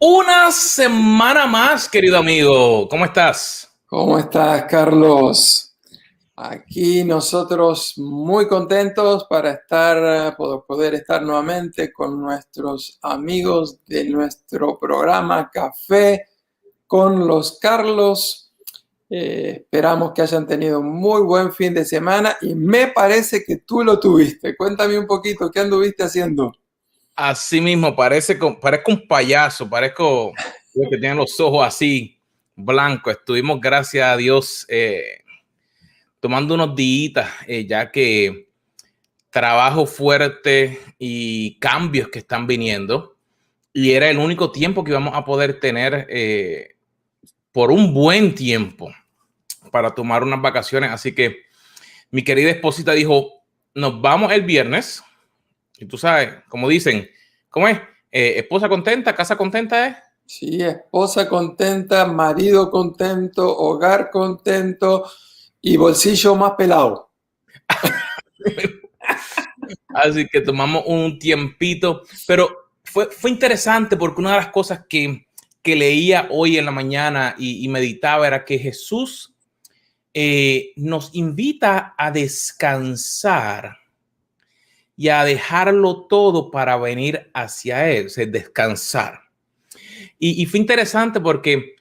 Una semana más, querido amigo. ¿Cómo estás? ¿Cómo estás, Carlos? Aquí nosotros muy contentos para poder estar nuevamente con nuestros amigos de nuestro programa Café con los Carlos. Esperamos que hayan tenido un muy buen fin de semana y me parece que tú lo tuviste. Cuéntame un poquito, ¿qué anduviste haciendo? Así mismo, parezco un payaso, parezco que tiene los ojos así blancos. Estuvimos, gracias a Dios, tomando unos días, ya que trabajo fuerte y cambios que están viniendo, y era el único tiempo que íbamos a poder tener por un buen tiempo para tomar unas vacaciones. Así que mi querida esposita dijo, nos vamos el viernes. Y tú sabes, como dicen, ¿cómo es? Esposa contenta, casa contenta, ¿eh? Sí, esposa contenta, marido contento, hogar contento y bolsillo más pelado. Así que tomamos un tiempito, pero fue interesante porque una de las cosas que leía hoy en la mañana y meditaba era que Jesús nos invita a descansar y a dejarlo todo para venir hacia Él, o sea, descansar. Y fue interesante porque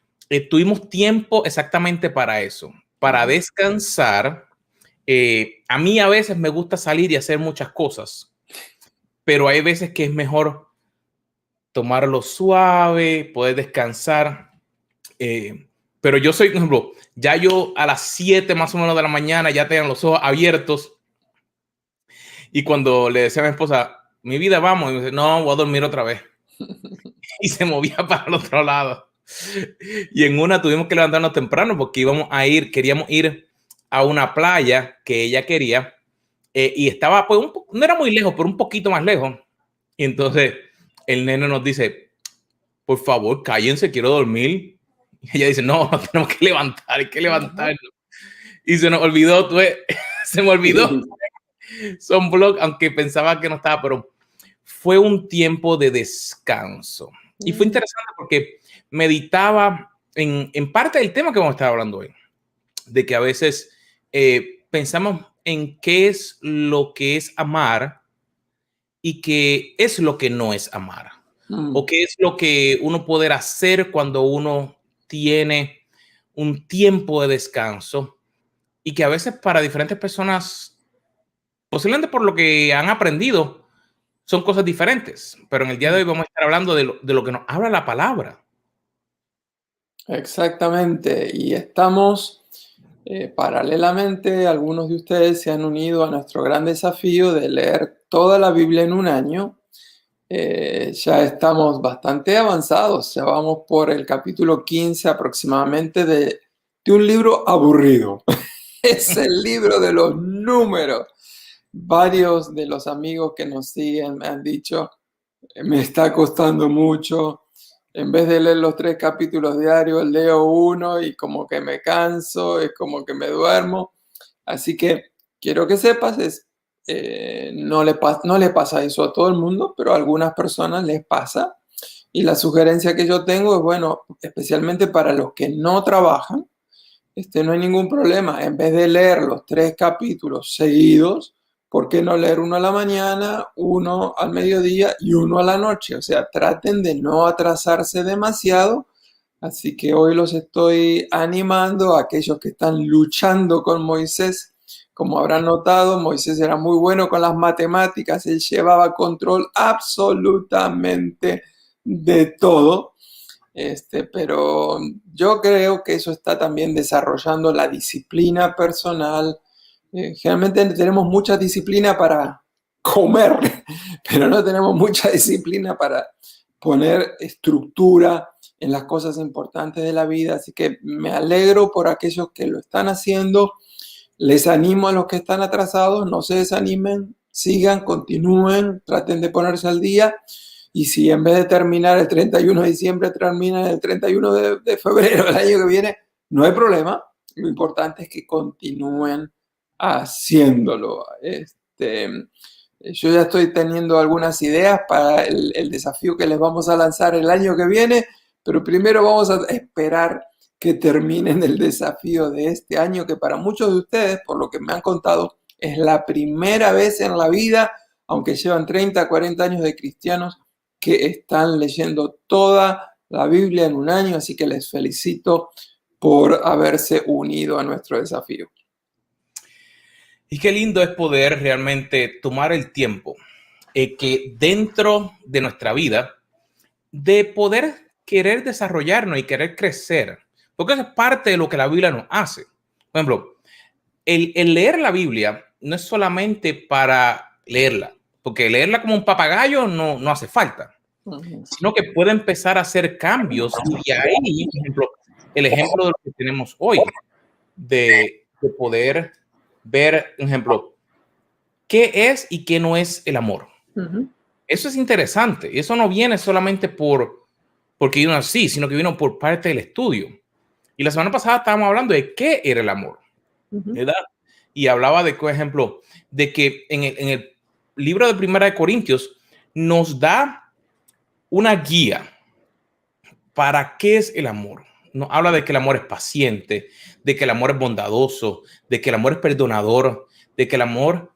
tuvimos tiempo exactamente para eso. para descansar. A mí a veces me gusta salir y hacer muchas cosas, pero hay veces que es mejor tomarlo suave, poder descansar. Pero yo soy, por ejemplo, ya yo a las 7 más o menos de la mañana ya tengo los ojos abiertos, y cuando le decía a mi esposa, mi vida, vamos, y me dice, no, voy a dormir otra vez. Y se movía para el otro lado. Y en una tuvimos que levantarnos temprano porque queríamos ir a una playa que ella quería, y estaba, pues, no era muy lejos, pero un poquito más lejos. Y entonces el nene nos dice, por favor, cállense, quiero dormir. Y ella dice, no, tenemos que levantar, hay que levantarnos. Y se nos olvidó, se me olvidó Sunblock, aunque pensaba que no estaba, pero fue un tiempo de descanso. Y fue interesante porque meditaba en parte del tema que vamos a estar hablando hoy, de que a veces pensamos en qué es lo que es amar y qué es lo que no es amar. O qué es lo que uno puede hacer cuando uno tiene un tiempo de descanso, y que a veces para diferentes personas, posiblemente por lo que han aprendido, son cosas diferentes. Pero en el día de hoy vamos a estar hablando de lo que nos habla la palabra. Exactamente. Y estamos, paralelamente, algunos de ustedes se han unido a nuestro gran desafío de leer toda la Biblia en un año. Ya estamos bastante avanzados, ya vamos por el capítulo 15 aproximadamente de un libro aburrido. Es el libro de los números. Varios de los amigos que nos siguen me han dicho, me está costando mucho. En vez de leer los 3 capítulos diarios, leo uno y como que me canso, es como que me duermo. Así que quiero que sepas, no le pasa eso a todo el mundo, pero a algunas personas les pasa. Y la sugerencia que yo tengo es, bueno, especialmente para los que no trabajan, no hay ningún problema. En vez de leer los 3 capítulos seguidos, ¿por qué no leer uno a la mañana, uno al mediodía y uno a la noche? O sea, traten de no atrasarse demasiado. Así que hoy los estoy animando a aquellos que están luchando con Moisés. Como habrán notado, Moisés era muy bueno con las matemáticas, él llevaba control absolutamente de todo. Pero yo creo que eso está también desarrollando la disciplina personal. Generalmente tenemos mucha disciplina para comer, pero no tenemos mucha disciplina para poner estructura en las cosas importantes de la vida. Así que me alegro por aquellos que lo están haciendo. Les animo a los que están atrasados, no se desanimen, sigan, continúen, traten de ponerse al día. Y si en vez de terminar el 31 de diciembre, terminan el 31 de febrero del año que viene, no hay problema. Lo importante es que continúen haciéndolo. Yo ya estoy teniendo algunas ideas para el desafío que les vamos a lanzar el año que viene, pero primero vamos a esperar que terminen el desafío de este año, que para muchos de ustedes, por lo que me han contado, es la primera vez en la vida, aunque llevan 30, 40 años de cristianos, que están leyendo toda la Biblia en un año, así que les felicito por haberse unido a nuestro desafío. Y qué lindo es poder realmente tomar el tiempo que dentro de nuestra vida, de poder querer desarrollarnos y querer crecer, porque eso es parte de lo que la Biblia nos hace. Por ejemplo, el leer la Biblia no es solamente para leerla, porque leerla como un papagayo no hace falta, sino que puede empezar a hacer cambios. Y ahí, por ejemplo, el ejemplo de lo que tenemos hoy, de poder ver, por ejemplo, qué es y qué no es el amor. Eso es interesante, y eso no viene solamente porque vino así, sino que vino por parte del estudio. Y la semana pasada estábamos hablando de qué era el amor, ¿verdad? Y hablaba de, por ejemplo, de que en el libro de Primera de Corintios nos da una guía para qué es el amor. Nos habla de que el amor es paciente, de que el amor es bondadoso, de que el amor es perdonador, de que el amor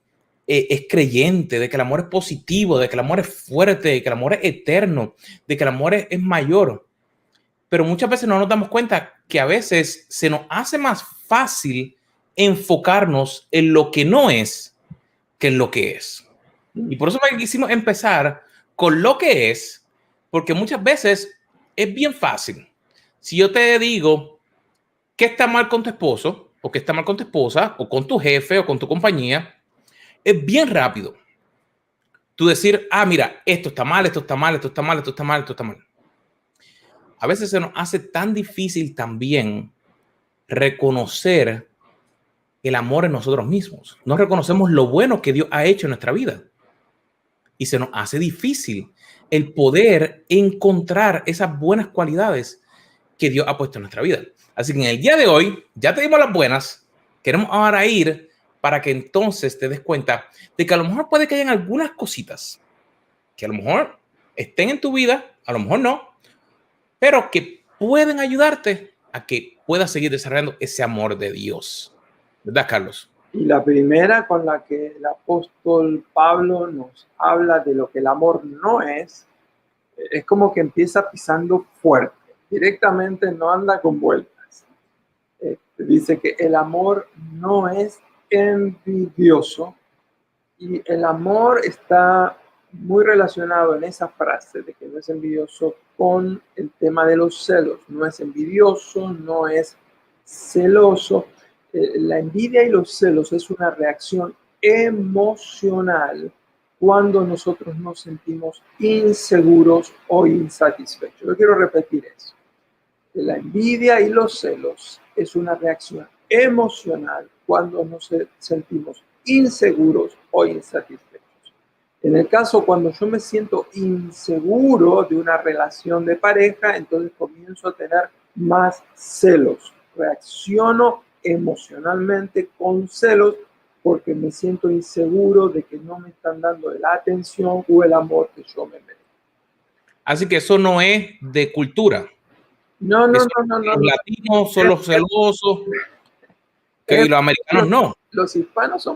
es creyente, de que el amor es positivo, de que el amor es fuerte, de que el amor es eterno, de que el amor es mayor. Pero muchas veces no nos damos cuenta que a veces se nos hace más fácil enfocarnos en lo que no es que en lo que es. Y por eso me quisimos empezar con lo que es, porque muchas veces es bien fácil. Si yo te digo qué está mal con tu esposo, o qué está mal con tu esposa, o con tu jefe, o con tu compañía, es bien rápido tú decir, ah, mira, esto está mal, esto está mal, esto está mal, esto está mal, esto está mal. A veces se nos hace tan difícil también reconocer el amor en nosotros mismos. No reconocemos lo bueno que Dios ha hecho en nuestra vida. Y se nos hace difícil el poder encontrar esas buenas cualidades que Dios ha puesto en nuestra vida. Así que en el día de hoy, ya te dimos las buenas, queremos ahora ir para que entonces te des cuenta de que a lo mejor puede que hayan algunas cositas que a lo mejor estén en tu vida, a lo mejor no, pero que pueden ayudarte a que puedas seguir desarrollando ese amor de Dios. ¿Verdad, Carlos? Y la primera con la que el apóstol Pablo nos habla de lo que el amor no es como que empieza pisando fuerte, directamente no anda con vueltas. Dice que el amor no es envidioso, y el amor está muy relacionado en esa frase de que no es envidioso con el tema de los celos. No es envidioso, no es celoso. La envidia y los celos es una reacción emocional cuando nosotros nos sentimos inseguros o insatisfechos. Yo quiero repetir eso. La envidia y los celos es una reacción emocional cuando nos sentimos inseguros o insatisfechos. En el caso cuando yo me siento inseguro de una relación de pareja, entonces comienzo a tener más celos. Reacciono emocionalmente con celos porque me siento inseguro de que no me están dando la atención o el amor que yo me merezco. Así que eso no es de cultura. No. Los latinos son los celosos, que los americanos no. Los hispanos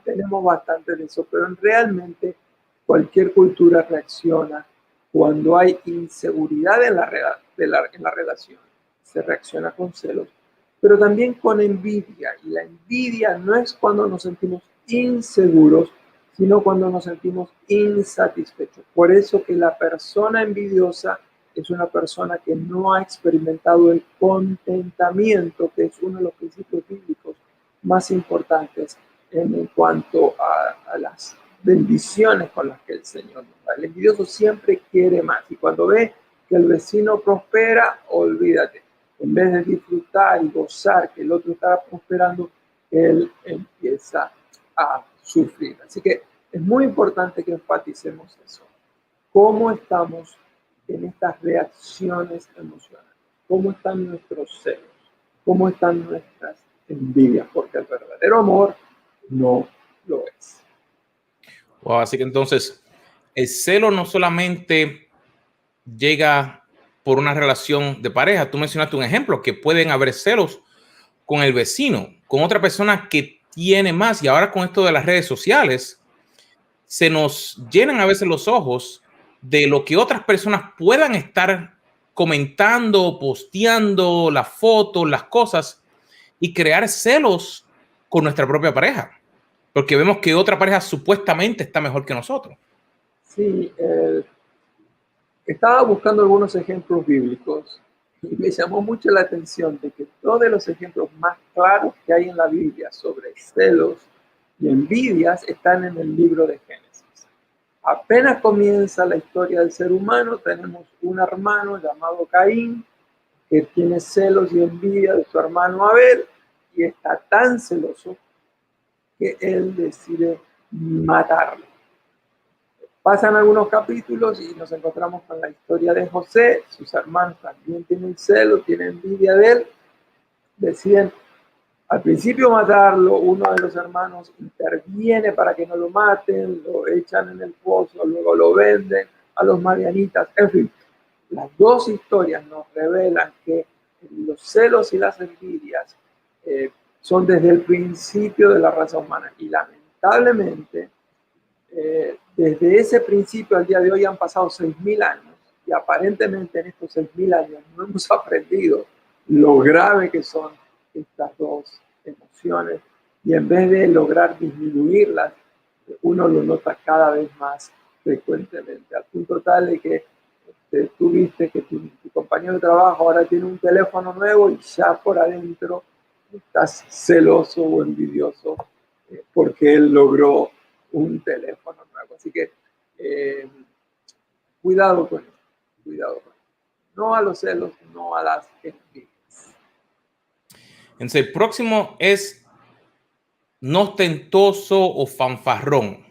tenemos bastante de eso, pero realmente cualquier cultura reacciona cuando hay inseguridad en la relación. Se reacciona con celos, pero también con envidia. Y la envidia no es cuando nos sentimos inseguros, sino cuando nos sentimos insatisfechos. Por eso que la persona envidiosa es una persona que no ha experimentado el contentamiento, que es uno de los principios bíblicos más importantes en cuanto a las bendiciones con las que el Señor nos da. El envidioso siempre quiere más, y cuando ve que el vecino prospera, olvídate. En vez de disfrutar y gozar que el otro está prosperando, él empieza a sufrir. Así que es muy importante que enfaticemos eso. ¿Cómo estamos en estas reacciones emocionales? ¿Cómo están nuestros celos? ¿Cómo están nuestras envidias? Porque el verdadero amor no lo es. Wow, así que entonces el celo no solamente llega por una relación de pareja. Tú mencionaste un ejemplo, que pueden haber celos con el vecino, con otra persona que tiene más. Y ahora con esto de las redes sociales, se nos llenan a veces los ojos de lo que otras personas puedan estar comentando, posteando, las fotos, las cosas, y crear celos con nuestra propia pareja, porque vemos que otra pareja supuestamente está mejor que nosotros. Sí, estaba buscando algunos ejemplos bíblicos y me llamó mucho la atención de que todos los ejemplos más claros que hay en la Biblia sobre celos y envidias están en el libro de Génesis. Apenas comienza la historia del ser humano, tenemos un hermano llamado Caín que tiene celos y envidia de su hermano Abel, y está tan celoso que él decide matarlo. Pasan algunos capítulos y nos encontramos con la historia de José. Sus hermanos también tienen celos, tienen envidia de él. Deciden al principio matarlo. Uno de los hermanos interviene para que no lo maten, lo echan en el pozo, luego lo venden a los madianitas. En fin, las dos historias nos revelan que los celos y las envidias son desde el principio de la raza humana, y lamentablemente desde ese principio al día de hoy han pasado 6.000 años, y aparentemente en estos 6.000 años no hemos aprendido lo grave que son estas dos emociones y en vez de lograr disminuirlas, uno lo nota cada vez más frecuentemente, al punto tal de que tú viste que tu compañero de trabajo ahora tiene un teléfono nuevo y ya por adentro estás celoso o envidioso porque él logró un teléfono nuevo. Así que cuidado con esto, cuidado con esto. No a los celos, no a las envidias. Entonces, el próximo es no ostentoso o fanfarrón.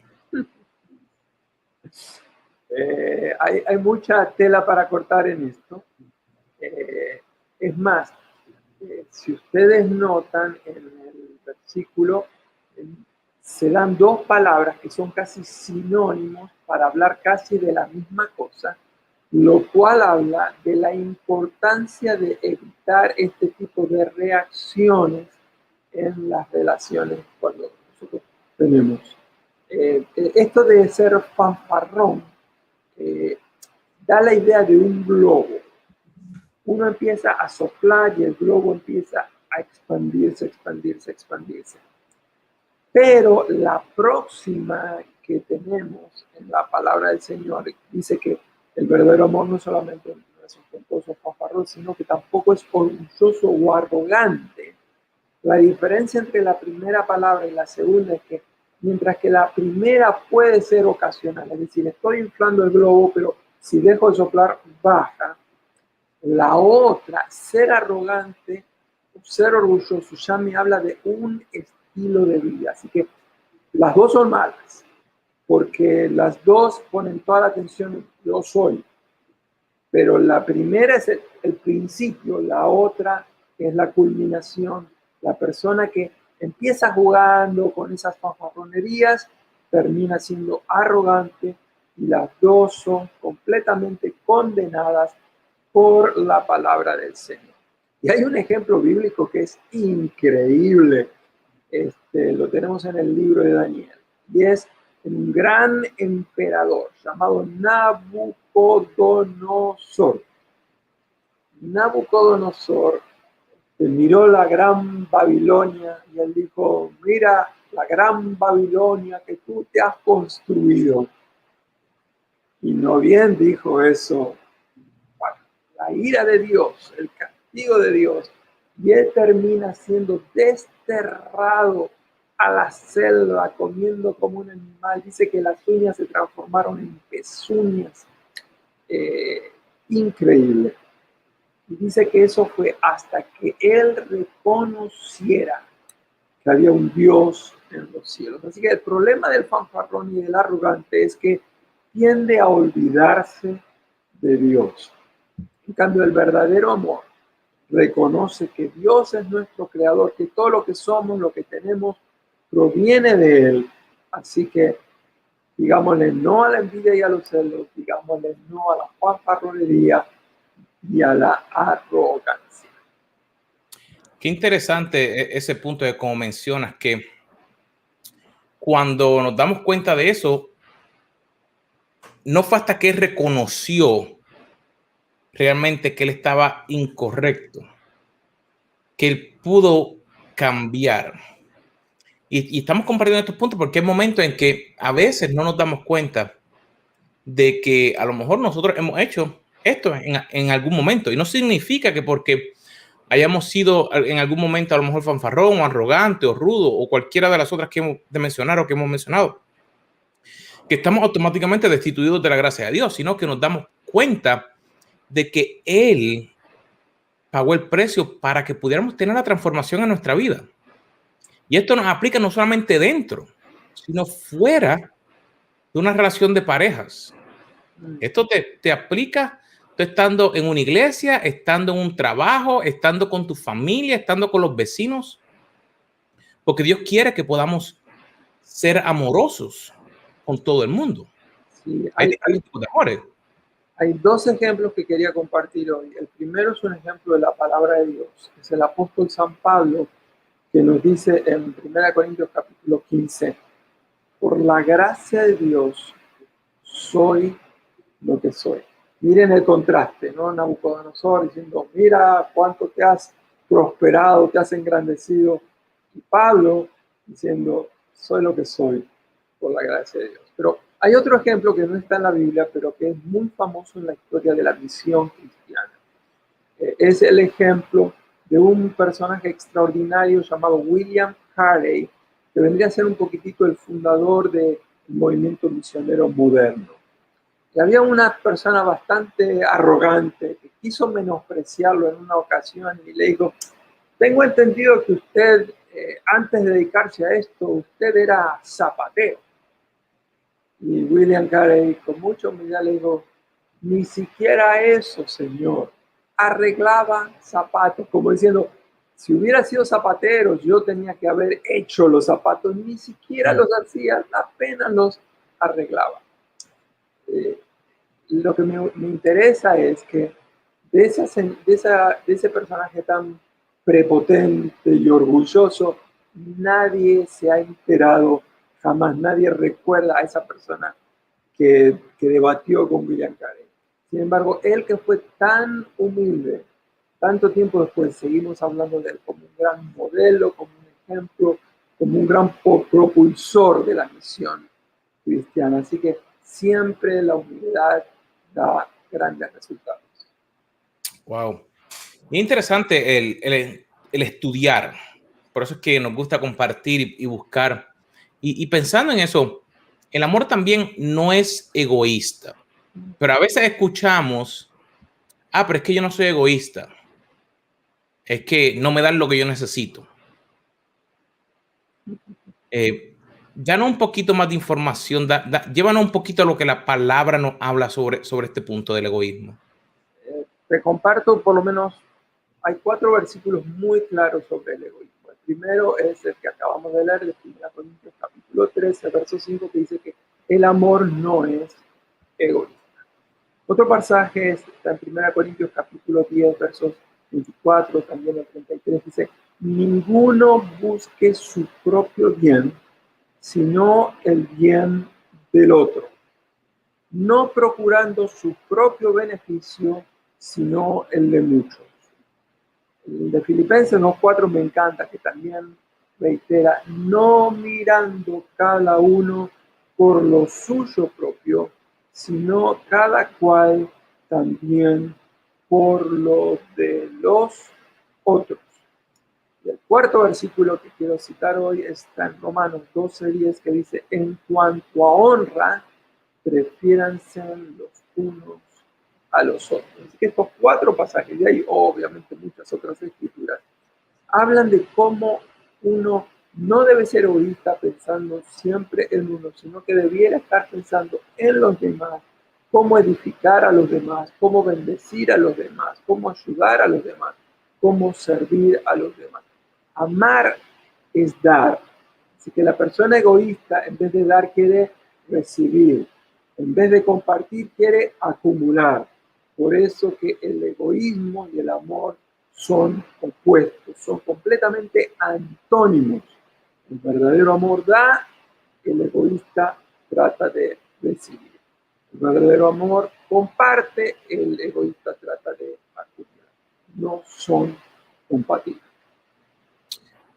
Hay mucha tela para cortar en esto. Es más, si ustedes notan en el versículo, se dan dos palabras que son casi sinónimos para hablar casi de la misma cosa, lo cual habla de la importancia de evitar este tipo de reacciones en las relaciones cuando nosotros tenemos. Esto de ser fanfarrón da la idea de un globo. Uno empieza a soplar y el globo empieza a expandirse, expandirse, expandirse. Pero la próxima que tenemos en la palabra del Señor dice que el verdadero amor no solamente es ostentoso, fanfarrón, sino que tampoco es orgulloso o arrogante. La diferencia entre la primera palabra y la segunda es que mientras que la primera puede ser ocasional, es decir, estoy inflando el globo, pero si dejo de soplar, baja. La otra, ser arrogante, ser orgulloso, ya me habla de un estilo de vida. Así que las dos son malas, porque las dos ponen toda la atención en yo soy. Pero la primera es el principio, la otra es la culminación. La persona que empieza jugando con esas fanfarronerías termina siendo arrogante y las dos son completamente condenadas por la palabra del Señor. Y hay un ejemplo bíblico que es increíble. Lo tenemos en el libro de Daniel. Y es un gran emperador llamado Nabucodonosor. Nabucodonosor miró la gran Babilonia y él dijo, mira la gran Babilonia que tú te has construido. Y no bien dijo eso, la ira de Dios, el castigo de Dios, y él termina siendo desterrado a la selva, comiendo como un animal. Dice que las uñas se transformaron en pezuñas. Increíble. Y dice que eso fue hasta que él reconociera que había un Dios en los cielos. Así que el problema del fanfarrón y del arrogante es que tiende a olvidarse de Dios. En cambio, el verdadero amor reconoce que Dios es nuestro creador, que todo lo que somos, lo que tenemos, proviene de Él. Así que digámosle no a la envidia y a los celos, digámosle no a la fanfarronería y a la arrogancia. Qué interesante ese punto de cómo mencionas que cuando nos damos cuenta de eso, no fue hasta que él reconoció realmente que él estaba incorrecto, que él pudo cambiar. Y estamos compartiendo estos puntos porque hay momentos en que a veces no nos damos cuenta de que a lo mejor nosotros hemos hecho esto en algún momento. Y no significa que porque hayamos sido en algún momento a lo mejor fanfarrón o arrogante o rudo o cualquiera de las otras que hemos de mencionar o que hemos mencionado, que estamos automáticamente destituidos de la gracia de Dios, sino que nos damos cuenta de que Él pagó el precio para que pudiéramos tener la transformación en nuestra vida. Y esto nos aplica no solamente dentro, sino fuera de una relación de parejas. Esto te aplica tú estando en una iglesia, estando en un trabajo, estando con tu familia, estando con los vecinos, porque Dios quiere que podamos ser amorosos con todo el mundo. Sí, Hay diferentes tipos de amores. hay dos ejemplos que quería compartir hoy. El primero es un ejemplo de la palabra de Dios. Es el apóstol San Pablo que nos dice en 1 Corintios capítulo 15, por la gracia de Dios soy lo que soy. Miren el contraste, ¿no? Nabucodonosor diciendo, mira cuánto te has prosperado, te has engrandecido. Y Pablo diciendo, soy lo que soy por la gracia de Dios. Pero hay otro ejemplo que no está en la Biblia, pero que es muy famoso en la historia de la misión cristiana. Es el ejemplo de un personaje extraordinario llamado William Carey, que vendría a ser un poquitito el fundador del movimiento misionero moderno. Y había una persona bastante arrogante que quiso menospreciarlo en una ocasión y le dijo, tengo entendido que usted, antes de dedicarse a esto, usted era zapatero. Y William Carey, con mucha humildad, le dijo, ni siquiera eso, señor. Arreglaba zapatos, como diciendo, si hubiera sido zapatero, yo tenía que haber hecho los zapatos, ni siquiera los hacía, apenas los arreglaba. Lo que me interesa es que de ese personaje tan prepotente y orgulloso, nadie se ha enterado, jamás nadie recuerda a esa persona que debatió con William Carey. Sin embargo, él que fue tan humilde, tanto tiempo después, seguimos hablando de él como un gran modelo, como un ejemplo, como un gran propulsor de la misión cristiana. Así que siempre la humildad da grandes resultados. Wow. Es interesante el estudiar. Por eso es que nos gusta compartir y buscar. Y pensando en eso, el amor también no es egoísta. Pero a veces escuchamos, pero es que yo no soy egoísta. Es que no me dan lo que yo necesito. Danos un poquito más de información. Llévanos un poquito a lo que la palabra nos habla sobre este punto del egoísmo. Te comparto por lo menos, hay 4 versículos muy claros sobre el egoísmo. El primero es el que acabamos de leer de 1 Corintios capítulo 13, verso 5, que dice que el amor no es egoísta. Otro pasaje está en 1 Corintios capítulo 10, versos 24, también el 33, dice, ninguno busque su propio bien, sino el bien del otro, no procurando su propio beneficio, sino el de muchos. El de Filipenses 2:4 me encanta, que también reitera, no mirando cada uno por lo suyo propio, sino cada cual también por lo de los otros. Y el cuarto versículo que quiero citar hoy está en Romanos 12:10, que dice, en cuanto a honra, prefiéranse los unos a los otros. Así que estos 4 pasajes, y hay obviamente muchas otras escrituras, hablan de cómo uno no debe ser egoísta pensando siempre en uno, sino que debiera estar pensando en los demás, cómo edificar a los demás, cómo bendecir a los demás, cómo ayudar a los demás, cómo servir a los demás. Amar es dar. Así que la persona egoísta, en vez de dar, quiere recibir. En vez de compartir, quiere acumular. Por eso que el egoísmo y el amor son opuestos, son completamente antónimos. El verdadero amor da, el egoísta trata de recibir. El verdadero amor comparte, el egoísta trata de acumular. No son compatibles.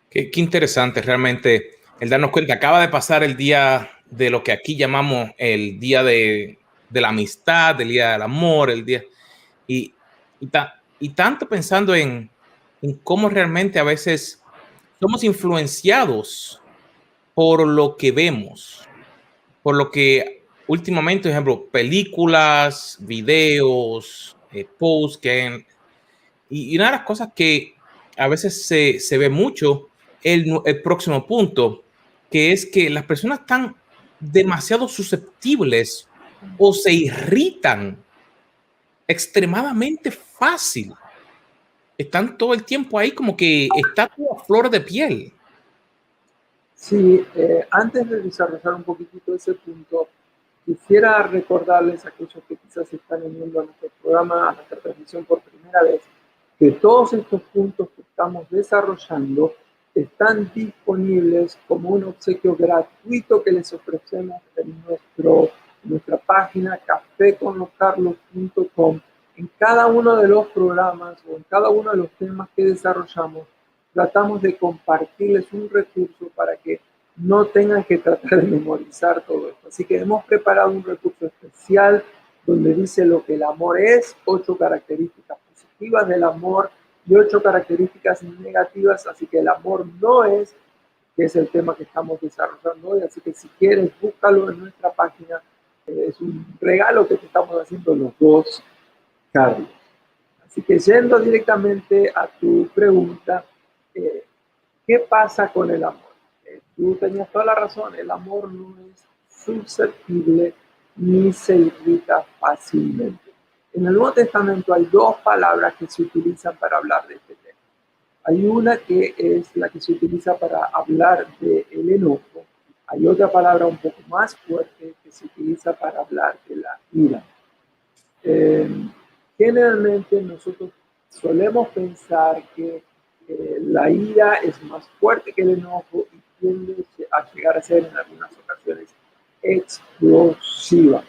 Qué interesante realmente el darnos cuenta. Acaba de pasar el día de lo que aquí llamamos el día de la amistad, el día del amor, el día. Y tanto pensando en cómo realmente a veces somos influenciados por lo que vemos, por lo que últimamente, por ejemplo, películas, videos, posts y una de las cosas que a veces se ve mucho, el próximo punto, que es que las personas están demasiado susceptibles o se irritan extremadamente fácil. Están todo el tiempo ahí como que está todo a flor de piel. Sí, antes de desarrollar un poquitito ese punto, quisiera recordarles a aquellos que quizás están uniendo a nuestro programa, a nuestra transmisión por primera vez, que todos estos puntos que estamos desarrollando están disponibles como un obsequio gratuito que les ofrecemos en nuestra página cafeconloscarlos.com, en cada uno de los programas o en cada uno de los temas que desarrollamos, tratamos de compartirles un recurso para que no tengan que tratar de memorizar todo esto. Así que hemos preparado un recurso especial donde dice lo que el amor es, 8 características positivas del amor y 8 características negativas. Así que el amor no es, que es el tema que estamos desarrollando hoy. Así que si quieres, búscalo en nuestra página. Es un regalo que te estamos haciendo los dos, Carlos. Así que yendo directamente a tu pregunta, ¿qué pasa con el amor? Tú tenías toda la razón, el amor no es susceptible ni se irrita fácilmente. En el Nuevo Testamento hay 2 palabras que se utilizan para hablar de este tema. Hay una que es la que se utiliza para hablar del enojo. Hay otra palabra un poco más fuerte que se utiliza para hablar de la ira. Generalmente nosotros solemos pensar que la ira es más fuerte que el enojo y tiende a llegar a ser en algunas ocasiones explosiva.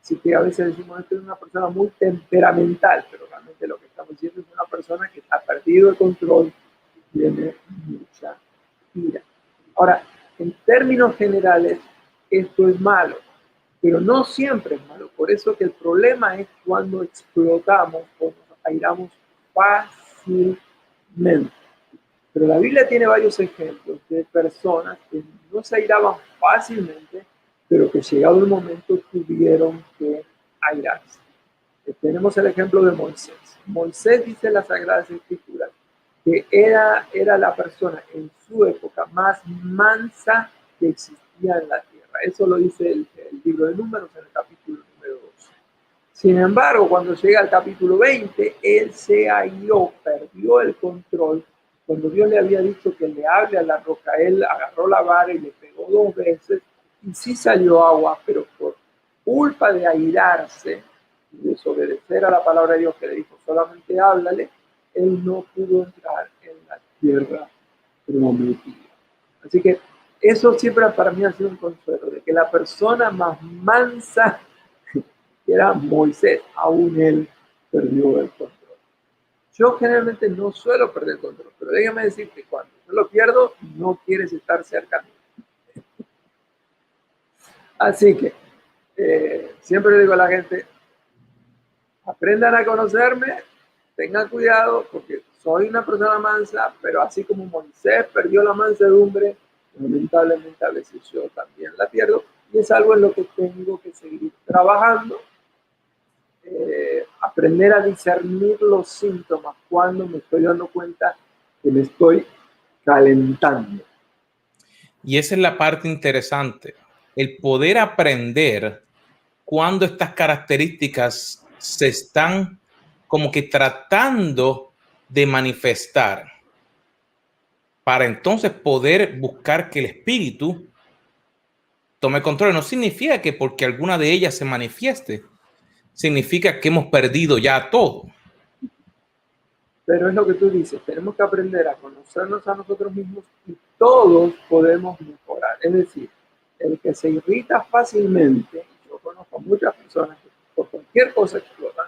Así que a veces decimos que es una persona muy temperamental, pero realmente lo que estamos diciendo es una persona que ha perdido el control y tiene mucha ira. Ahora, en términos generales, esto es malo, pero no siempre es malo. Por eso que el problema es cuando explotamos o nos airamos fácilmente. Pero la Biblia tiene varios ejemplos de personas que no se airaban fácilmente, pero que llegado el momento tuvieron que airarse. Tenemos el ejemplo de Moisés. Moisés dice en las Sagradas Escrituras que era la persona en su época más mansa que existía en la tierra. Eso lo dice el libro de Números en el capítulo número 12. Sin embargo, cuando llega al capítulo 20, él se airó, perdió el control. Cuando Dios le había dicho que le hable a la roca, él agarró la vara y le pegó 2 veces y sí salió agua, pero por culpa de airarse y desobedecer a la palabra de Dios que le dijo solamente háblale, él no pudo entrar en la tierra prometida. Así que eso siempre para mí ha sido un consuelo, de que la persona más mansa que era Moisés, aún él perdió el control. Yo generalmente no suelo perder el control, pero déjame decir que cuando yo lo pierdo, no quieres estar cerca de mí. Así que siempre le digo a la gente, aprendan a conocerme, tengan cuidado, porque soy una persona mansa, pero así como Moisés perdió la mansedumbre, lamentablemente a veces yo también la pierdo, y es algo en lo que tengo que seguir trabajando. Aprender a discernir los síntomas cuando me estoy dando cuenta que me estoy calentando. Y esa es la parte interesante, el poder aprender cuando estas características se están como que tratando de manifestar, para entonces poder buscar que el espíritu tome control. No significa que porque alguna de ellas se manifieste, significa que hemos perdido ya todo. Pero es lo que tú dices, tenemos que aprender a conocernos a nosotros mismos y todos podemos mejorar. Es decir, el que se irrita fácilmente, yo conozco muchas personas que por cualquier cosa explotan,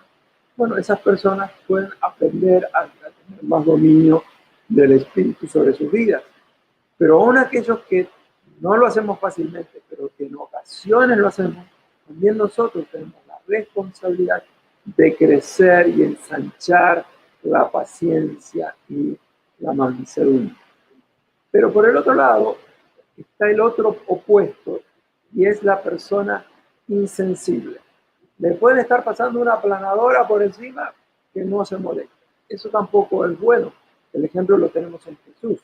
bueno, esas personas pueden aprender a tener más dominio del espíritu sobre sus vidas. Pero aún aquellos que no lo hacemos fácilmente, pero que en ocasiones lo hacemos, también nosotros tenemos la responsabilidad de crecer y ensanchar la paciencia y la mansedumbre. Pero por el otro lado está el otro opuesto y es la persona insensible. Le puede estar pasando una aplanadora por encima que no se molesta. Eso tampoco es bueno. El ejemplo lo tenemos en Jesús.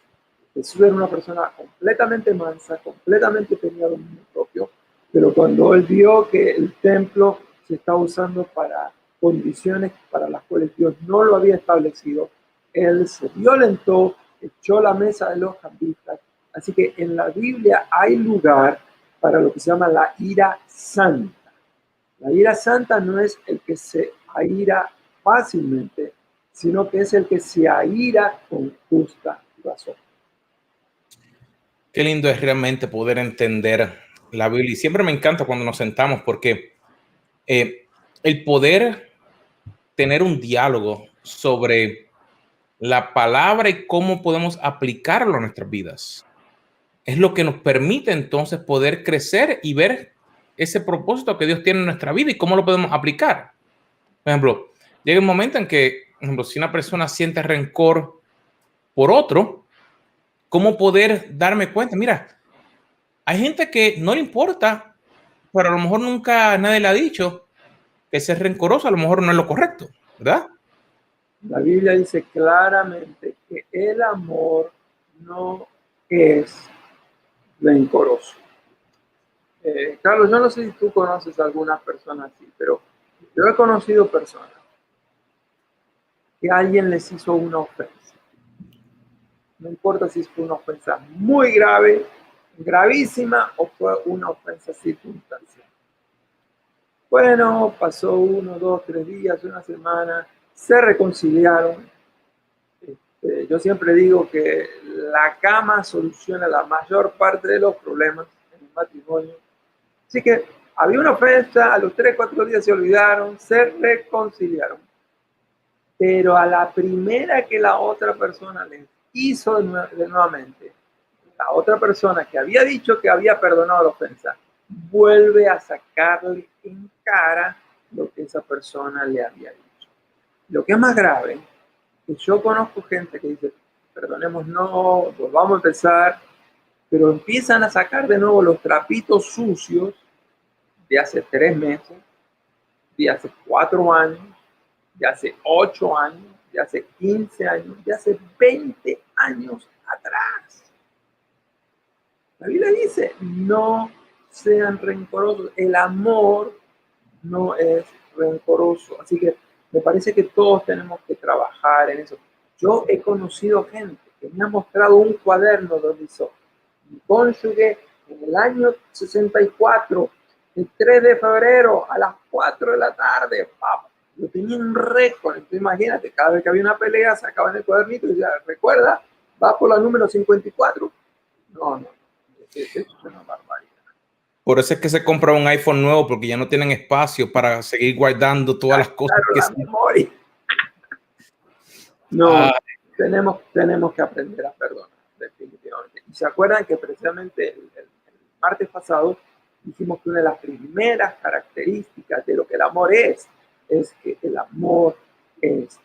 Jesús era una persona completamente mansa, completamente tenía dominio propio, pero cuando él vio que el templo se estaba usando para condiciones para las cuales Dios no lo había establecido, él se violentó, echó la mesa de los cambistas. Así que en la Biblia hay lugar para lo que se llama la ira santa. La ira santa no es el que se aira fácilmente, sino que es el que se aira con justa razón. Qué lindo es realmente poder entender la Biblia. Y siempre me encanta cuando nos sentamos porque el poder tener un diálogo sobre la palabra y cómo podemos aplicarlo a nuestras vidas. Es lo que nos permite entonces poder crecer y ver ese propósito que Dios tiene en nuestra vida y cómo lo podemos aplicar. Por ejemplo, llega un momento en que, por ejemplo, si una persona siente rencor por otro, ¿cómo poder darme cuenta? Mira, hay gente que no le importa, pero a lo mejor nunca nadie le ha dicho que ser rencoroso a lo mejor no es lo correcto, ¿verdad? La Biblia dice claramente que el amor no es rencoroso. Carlos, yo no sé si tú conoces a algunas personas así, pero yo he conocido personas que alguien les hizo una ofensa. No importa si fue una ofensa muy grave, gravísima, o fue una ofensa circunstancial. Bueno, pasó 1, 2, 3 días, una semana, se reconciliaron. Yo siempre digo que la cama soluciona la mayor parte de los problemas en un matrimonio. Así que había una ofensa, a los 3, 4 días se olvidaron, se reconciliaron. Pero a la primera que la otra persona les hizo de nuevamente, la otra persona que había dicho que había perdonado la ofensa, vuelve a sacarle en cara lo que esa persona le había dicho. Lo que es más grave, que yo conozco gente que dice, perdonemos, no, volvamos a empezar, pero empiezan a sacar de nuevo los trapitos sucios de hace 3 meses, de hace 4 años, de hace 8 años, de hace 15 años, de hace 20 años atrás. La Biblia dice, no sean rencorosos. El amor no es rencoroso. Así que me parece que todos tenemos que trabajar en eso. Yo he conocido gente que me ha mostrado un cuaderno donde hizo mi cónyuge en el año 64, el 3 de febrero a las 4 de la tarde. Papá, yo tenía un récord. Entonces imagínate, cada vez que había una pelea sacaban el cuadernito y decía, recuerda, va por la número 54. No. Eso es una barbaridad. Por eso es que se compra un iPhone nuevo, porque ya no tienen espacio para seguir guardando todas las cosas Claro, que la sí. memoria. No, tenemos que aprender a perdonar, definitivamente. Y se acuerdan que precisamente el martes pasado dijimos que una de las primeras características de lo que el amor es que el amor es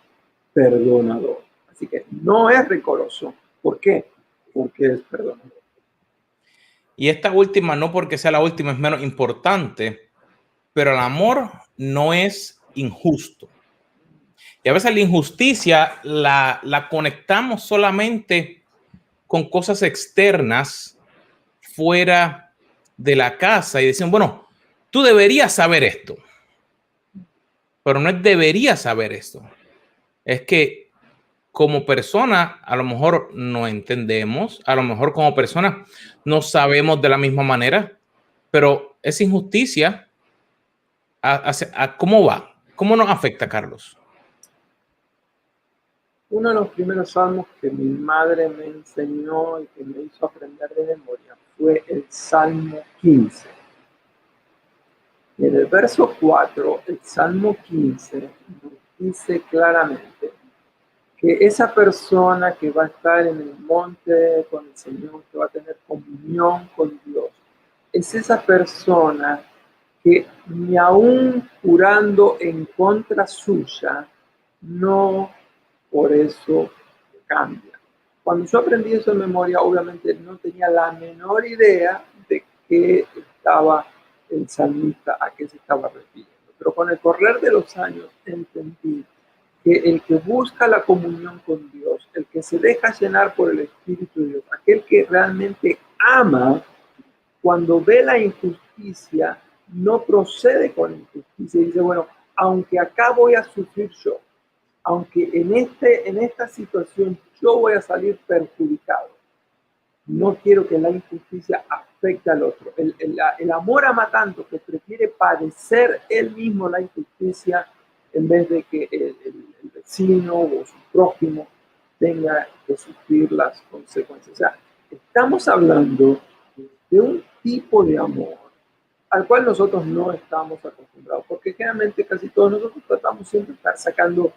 perdonador. Así que no es rencoroso. ¿Por qué? Porque es perdonador. Y esta última, no porque sea la última, es menos importante, pero el amor no es injusto. Y a veces la injusticia la conectamos solamente con cosas externas fuera de la casa y decimos, bueno, tú deberías saber esto, pero no es deberías saber esto. Es que como persona a lo mejor no entendemos, a lo mejor como persona no sabemos de la misma manera, pero esa injusticia, ¿cómo va? ¿Cómo nos afecta, Carlos? Uno de los primeros salmos que mi madre me enseñó y que me hizo aprender de memoria fue el Salmo 15. Y en el verso 4, el Salmo 15 nos dice claramente que esa persona que va a estar en el monte con el Señor, que va a tener comunión con Dios, es esa persona que ni aún jurando en contra suya, no por eso cambia. Cuando yo aprendí eso en memoria, obviamente no tenía la menor idea de qué estaba el salmista, a qué se estaba refiriendo. Pero con el correr de los años entendí que el que busca la comunión con Dios, el que se deja llenar por el Espíritu de Dios, aquel que realmente ama, cuando ve la injusticia, no procede con injusticia y dice, bueno, aunque acá voy a sufrir yo, aunque en esta situación yo voy a salir perjudicado, no quiero que la injusticia afecte al otro. El amor ama tanto que prefiere padecer él mismo la injusticia en vez de que el vecino o su prójimo tenga que sufrir las consecuencias. O sea, estamos hablando de un tipo de amor al cual nosotros no estamos acostumbrados, porque generalmente casi todos nosotros tratamos siempre de estar sacando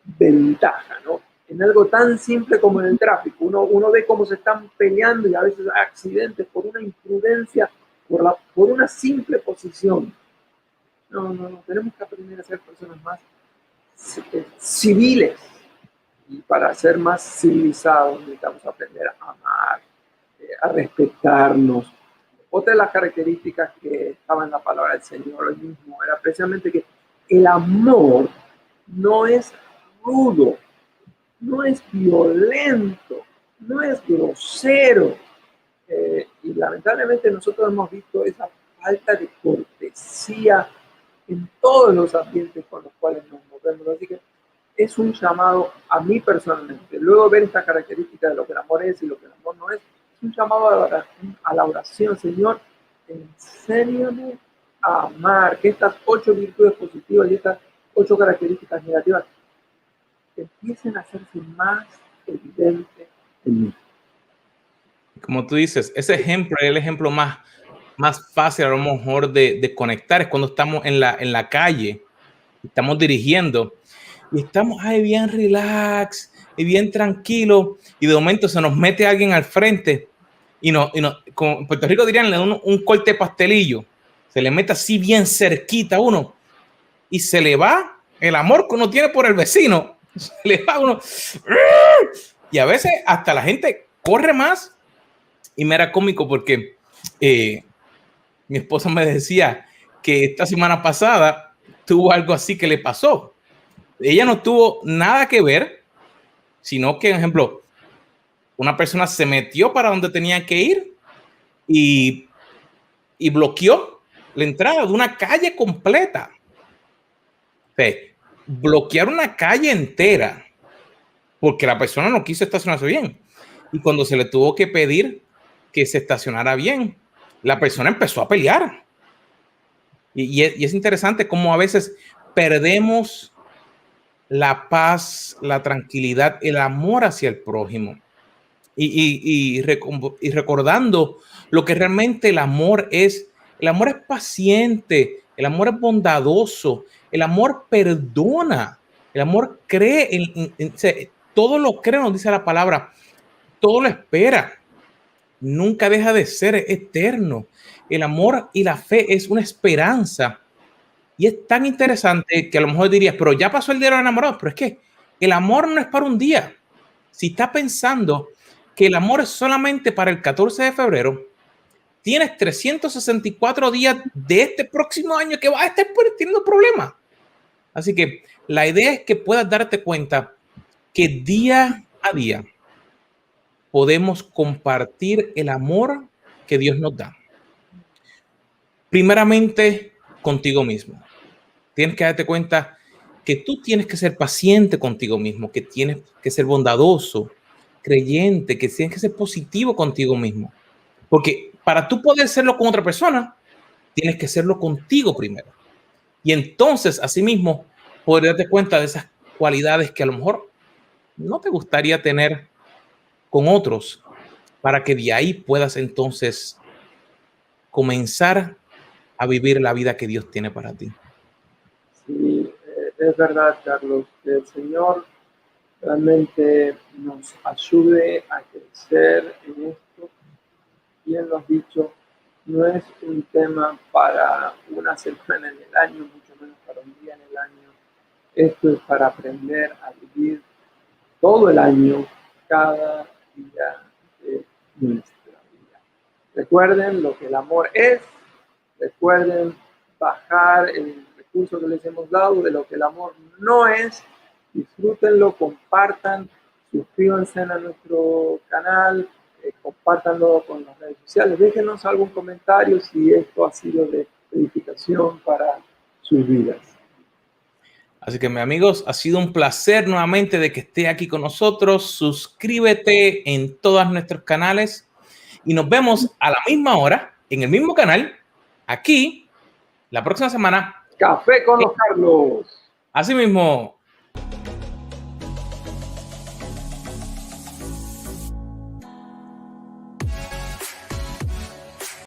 ventaja, ¿no? En algo tan simple como en el tráfico. Uno ve cómo se están peleando y a veces hay accidentes por una imprudencia, por una simple posición. No, tenemos que aprender a ser personas más civiles. Y para ser más civilizados necesitamos aprender a amar, a respetarnos. Otra de las características que estaba en la palabra del Señor hoy mismo era precisamente que el amor no es rudo, no es violento, no es grosero. Y lamentablemente nosotros hemos visto esa falta de cortesía en todos los ambientes con los cuales nos movemos. Así que es un llamado a mí personalmente. Luego ver esta característica de lo que el amor es y lo que el amor no es un llamado a la oración. Señor, enséñame a amar, que estas 8 virtudes positivas y estas 8 características negativas empiecen a hacerse más evidentes en mí. Como tú dices, ese ejemplo es el ejemplo más fácil a lo mejor de conectar. Es cuando estamos en la calle, estamos dirigiendo y estamos ahí bien relax y bien tranquilo y de momento se nos mete alguien al frente y como en Puerto Rico dirían, le da un corte pastelillo, se le mete así bien cerquita a uno y se le va el amor que uno tiene por el vecino, se le va a uno y a veces hasta la gente corre más. Y me era cómico porque mi esposa me decía que esta semana pasada tuvo algo así que le pasó. Ella no tuvo nada que ver, sino que, por ejemplo, una persona se metió para donde tenía que ir y bloqueó la entrada de una calle completa. O sea, bloquear una calle entera porque la persona no quiso estacionarse bien. Y cuando se le tuvo que pedir que se estacionara bien, la persona empezó a pelear. Y es interesante cómo a veces perdemos la paz, la tranquilidad, el amor hacia el prójimo. Y recordando lo que realmente el amor es. El amor es paciente, el amor es bondadoso, el amor perdona, el amor cree, todo lo cree, nos dice la palabra, todo lo espera, nunca deja de ser eterno. El amor y la fe es una esperanza. Y es tan interesante que a lo mejor dirías, pero ya pasó el día de los enamorados, pero es que el amor no es para un día. Si estás pensando que el amor es solamente para el 14 de febrero, tienes 364 días de este próximo año que vas a estar teniendo problemas. Así que la idea es que puedas darte cuenta que día a día podemos compartir el amor que Dios nos da. Primeramente, contigo mismo. Tienes que darte cuenta que tú tienes que ser paciente contigo mismo, que tienes que ser bondadoso, creyente, que tienes que ser positivo contigo mismo. Porque para tú poder serlo con otra persona, tienes que serlo contigo primero. Y entonces, asimismo, podrías darte cuenta de esas cualidades que a lo mejor no te gustaría tener con otros, para que de ahí puedas entonces comenzar a vivir la vida que Dios tiene para ti. Sí, es verdad, Carlos, que el Señor realmente nos ayude a crecer en esto. Bien lo has dicho, no es un tema para una semana en el año, mucho menos para un día en el año. Esto es para aprender a vivir todo el año, cada día de nuestra vida. Recuerden lo que el amor es, recuerden bajar el recurso que les hemos dado de lo que el amor no es. Disfrútenlo, compartan, suscríbanse a nuestro canal, compártanlo con las redes sociales, déjenos algún comentario si esto ha sido de edificación para sus vidas. Así que, mis amigos, ha sido un placer nuevamente de que esté aquí con nosotros. Suscríbete en todos nuestros canales y nos vemos a la misma hora en el mismo canal, aquí, la próxima semana. Café con los Carlos. Así mismo.